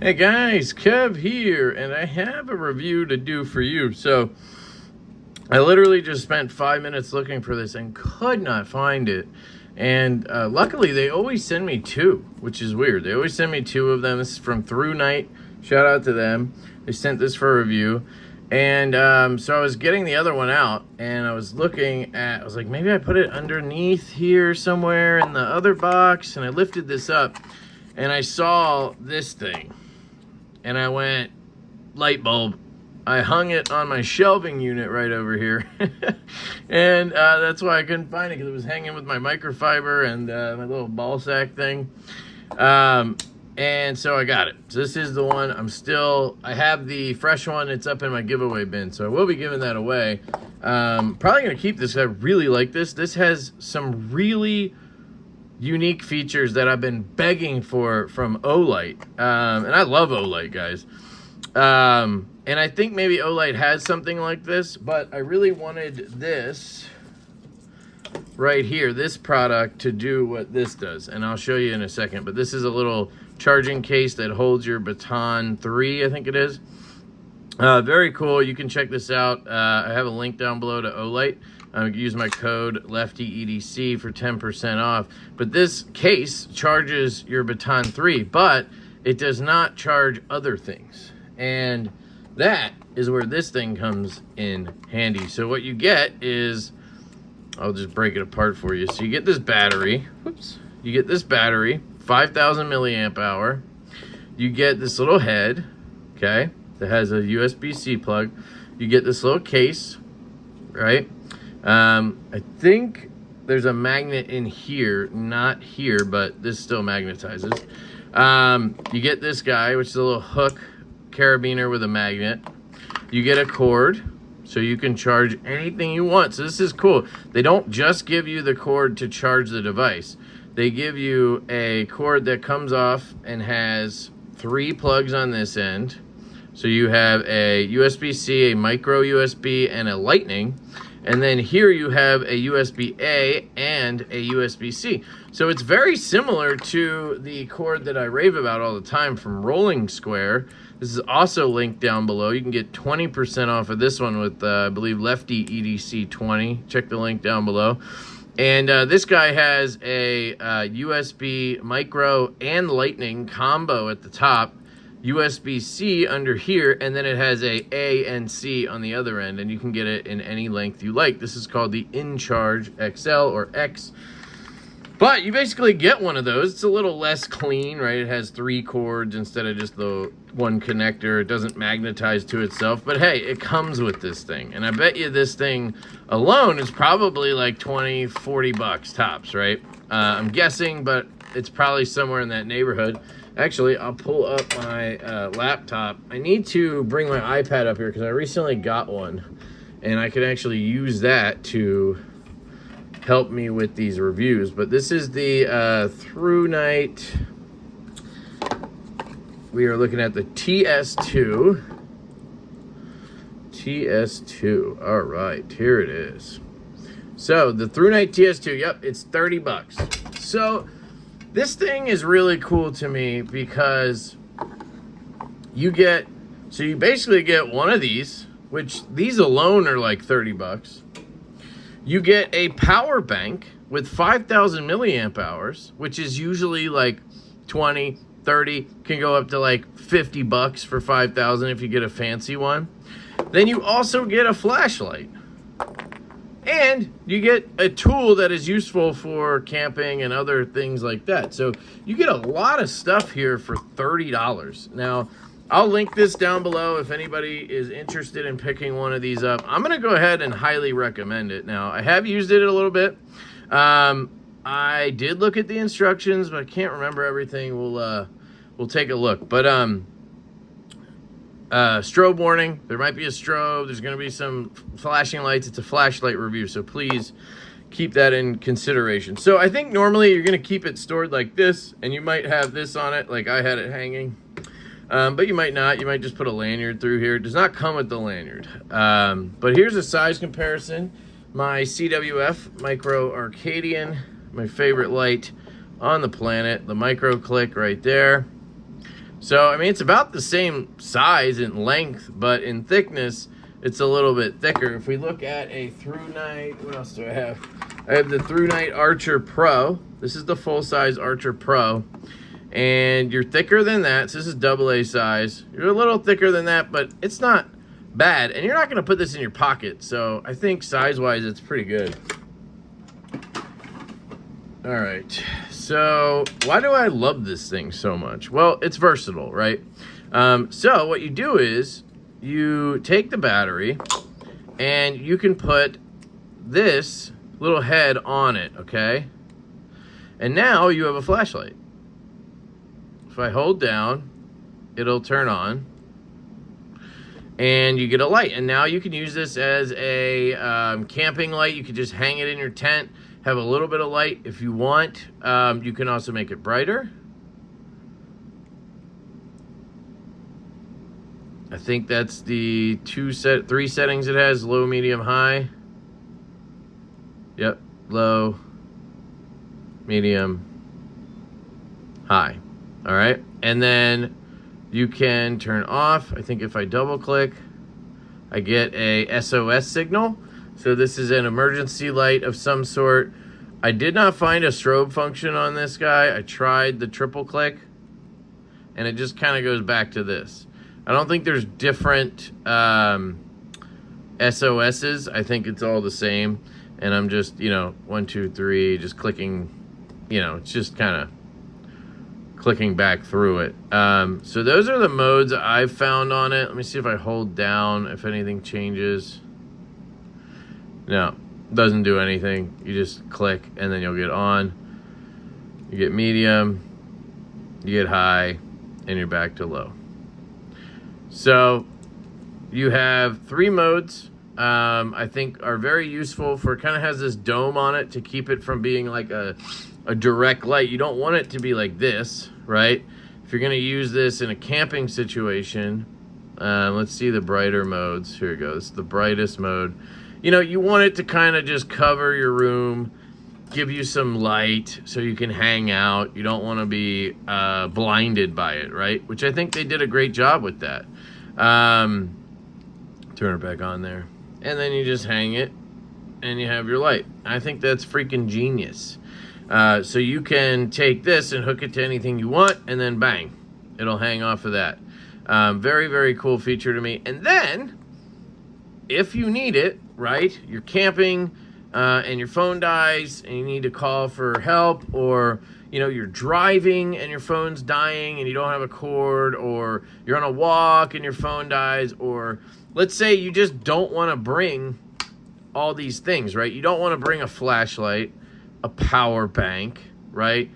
Hey guys, Kev here, and I have a review to do for you. So I literally just spent 5 minutes looking for this and could not find it. And luckily they always send me two, which is weird. They always send me two of them. This is from Through Night. Shout out to them. They sent this for a review. And so I was getting the other one out, and I was looking at, I was like, maybe I put it underneath here somewhere in the other box. And I lifted this up and I saw this thing. And I went, light bulb. I hung it on my shelving unit right over here. And that's why I couldn't find it, because it was hanging with my microfiber and my little ball sack thing. And so I got it. So this is the one. I have the fresh one. It's up in my giveaway bin. So I will be giving that away. Probably going to keep this. I really like this. This has some really unique features that I've been begging for from Olight. And I love Olight, guys. And I think maybe Olight has something like this, but I really wanted this right here, this product, to do what this does. And I'll show you in a second. But this is a little charging case that holds your Baton 3, I think it is. Very cool. You can check this out. I have a link down below to Olight. Use my code LeftyEDC for 10% off. But this case charges your Baton 3, but it does not charge other things. And that is where this thing comes in handy. So what you get is, I'll just break it apart for you. So you get this battery. Whoops. You get this battery, 5,000 milliamp hour. You get this little head, okay, that has a USB-C plug. You get this little case, right? I think there's a magnet in here, not here, but this still magnetizes. You get this guy, which is a little hook carabiner with a magnet. You get a cord, so you can charge anything you want. So this is cool. They don't just give you the cord to charge the device. They give you a cord that comes off and has 3 plugs on this end. So you have a USB-C, a micro USB, and a Lightning. And then here you have a USB-A and a USB-C. So it's very similar to the cord that I rave about all the time from Rolling Square. This is also linked down below. You can get 20% off of this one with, I believe, LeftyEDC 20. Check the link down below. And this guy has a USB micro and Lightning combo at the top. USB-C under here, and then it has A and C on the other end, and you can get it in any length you like. This is called the InCharge XL or X. But you basically get one of those. It's a little less clean, right? It has 3 cords instead of just the one connector. It doesn't magnetize to itself, but hey, it comes with this thing. And I bet you this thing alone is probably like 20, 40 bucks tops, right? I'm guessing, but it's probably somewhere in that neighborhood. Actually, I'll pull up my laptop. I need to bring my iPad up here because I recently got one, and I can actually use that to help me with these reviews. But this is the Through Night. We are looking at the TS2. TS2. All right, here it is. So the Through Night TS2. Yep, it's 30 bucks. So this thing is really cool to me because you basically get one of these, which these alone are like 30 bucks. You get a power bank with 5,000 milliamp hours, which is usually like 20, 30, can go up to like 50 bucks for 5,000 if you get a fancy one. Then you also get a flashlight. And you get a tool that is useful for camping and other things like that. So you get a lot of stuff here for $30. Now, I'll link this down below if anybody is interested in picking one of these up. I'm going to go ahead and highly recommend it. Now, I have used it a little bit. I did look at the instructions, but I can't remember everything. We'll take a look. But strobe warning. There might be a strobe. There's going to be some flashing lights. It's a flashlight review, so please keep that in consideration. So I think normally you're going to keep it stored like this, and you might have this on it, like I had it hanging. But you might not. You might just put a lanyard through here. It does not come with the lanyard. But here's a size comparison. My CWF Micro Arcadian, my favorite light on the planet. The micro click right there. So, I mean, it's about the same size in length, but in thickness, it's a little bit thicker. If we look at a Through Night, what else do I have? I have the Through Night Archer Pro. This is the full-size Archer Pro. And you're thicker than that. So this is AA size. You're a little thicker than that, but it's not bad. And you're not going to put this in your pocket. So I think size-wise, it's pretty good. All right. So why do I love this thing so much? Well, it's versatile, right? So what you do is you take the battery and you can put this little head on it, okay? And now you have a flashlight. If I hold down, it'll turn on and you get a light. And now you can use this as a camping light. You could just hang it in your tent, have a little bit of light if you want. You can also make it brighter. I think that's the three settings it has: low, medium, high. Yep, low, medium, high. All right, and then you can turn off. I think if I double click, I get a SOS signal. So this is an emergency light of some sort. I did not find a strobe function on this guy. I tried the triple click, and it just kind of goes back to this. I don't think there's different SOSs. I think it's all the same. And I'm just, 1, 2, 3, just clicking, it's just kind of clicking back through it. So those are the modes I've found on it. Let me see if I hold down, if anything changes. No, doesn't do anything. You just click and then you'll get on. You get medium, you get high, and you're back to low. So you have 3 modes. I think are very useful for, kind of has this dome on it to keep it from being like a direct light. You don't want it to be like this, right? If you're going to use this in a camping situation, let's see the brighter modes. Here we go. This is the brightest mode. You want it to kind of just cover your room, give you some light so you can hang out. You don't want to be blinded by it, right? Which I think they did a great job with that. Turn it back on there. And then you just hang it and you have your light. I think that's freaking genius. So you can take this and hook it to anything you want, and then bang, it'll hang off of that. Very, very cool feature to me. And then, if you need it, right, you're camping and your phone dies and you need to call for help, or you're driving and your phone's dying and you don't have a cord, or you're on a walk and your phone dies, or let's say you just don't want to bring all these things, right? You don't want to bring a flashlight, a power bank, right?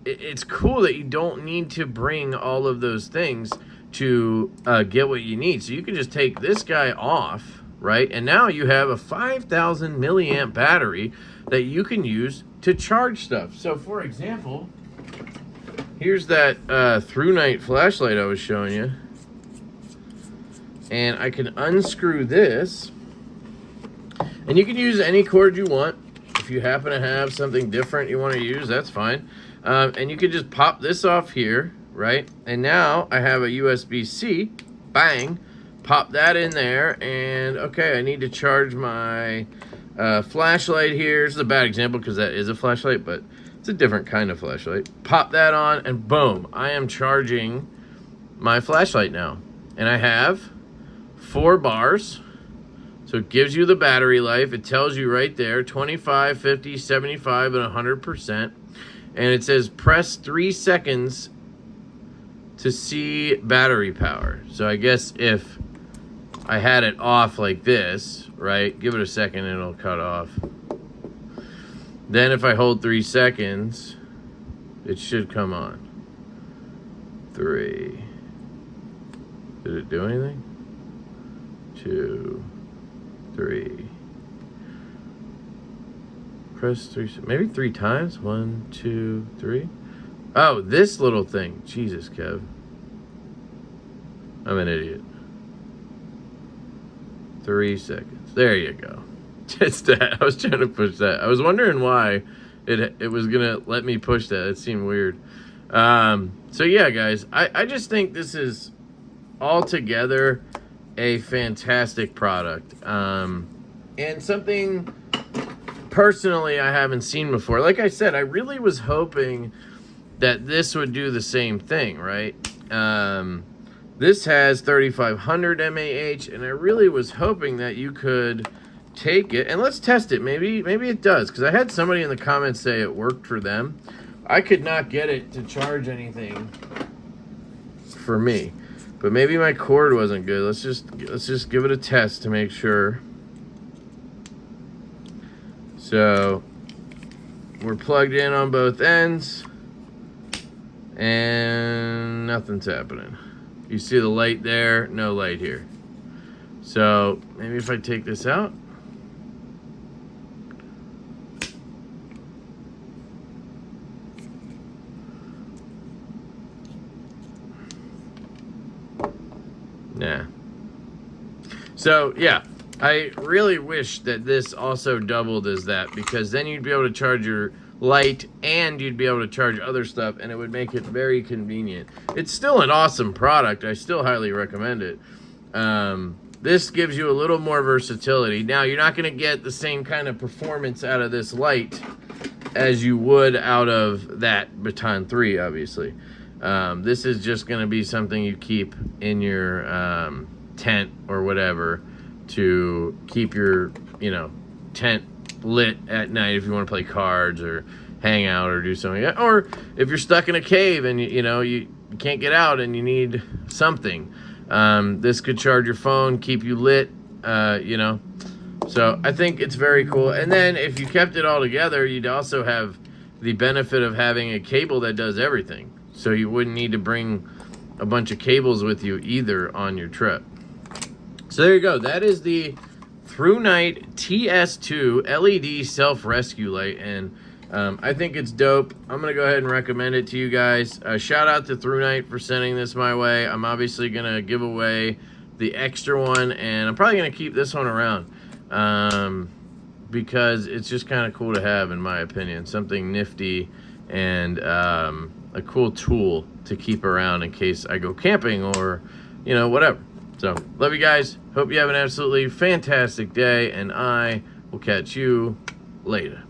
It's cool that you don't need to bring all of those things to get what you need. So you can just take this guy off, right? And now you have a 5,000 milliamp battery that you can use to charge stuff. So for example, here's that Through Night flashlight I was showing you. And I can unscrew this, and you can use any cord you want. If you happen to have something different you want to use, that's fine. And you can just pop this off here, right? And now I have a USB-C, bang, pop that in there, and okay, I need to charge my flashlight here. This is a bad example because that is a flashlight, but it's a different kind of flashlight. Pop that on, and boom, I am charging my flashlight now. And I have 4 bars, so it gives you the battery life. It tells you right there 25, 50, 75, and 100%, and it says press 3 seconds to see battery power. So I guess if I had it off like this, right, give it a second and it'll cut off. Then if I hold 3 seconds, it should come on. 3. Did it do anything? 2, 3. Press 3, maybe 3 times. 1, 2, 3. Oh, this little thing. Jesus, Kev. I'm an idiot. 3 seconds. There you go. It's that. I was trying to push that. I was wondering why it was gonna let me push that. It seemed weird. So yeah, guys, I just think this is altogether a fantastic product, and something personally I haven't seen before. Like I said, I really was hoping that this would do the same thing, right? This has 3500 mAh, and I really was hoping that you could take it and let's test it. Maybe it does, because I had somebody in the comments say it worked for them. I could not get it to charge anything for me, but maybe my cord wasn't good. Let's just give it a test to make sure. So we're plugged in on both ends, and nothing's happening. You see the light there? No light here. So maybe if I take this out. Nah. So yeah, I really wish that this also doubled as that, because then you'd be able to charge your light and you'd be able to charge other stuff, and it would make it very convenient. It's still an awesome product. I still highly recommend it. This gives you a little more versatility. Now, you're not going to get the same kind of performance out of this light as you would out of that Baton 3, obviously. This is just going to be something you keep in your tent or whatever to keep your, tent lit at night if you want to play cards or hang out or do something like that. Or if you're stuck in a cave and you can't get out and you need something, this could charge your phone, keep you lit, so I think it's very cool. And then if you kept it all together, you'd also have the benefit of having a cable that does everything, so you wouldn't need to bring a bunch of cables with you either on your trip. So there you go. That is the ThruNite TS2 LED self-rescue light, and I think it's dope. I'm going to go ahead and recommend it to you guys. Shout out to ThruNite for sending this my way. I'm obviously going to give away the extra one, and I'm probably going to keep this one around because it's just kind of cool to have, in my opinion. Something nifty and a cool tool to keep around in case I go camping or, whatever. So, love you guys. Hope you have an absolutely fantastic day, and I will catch you later.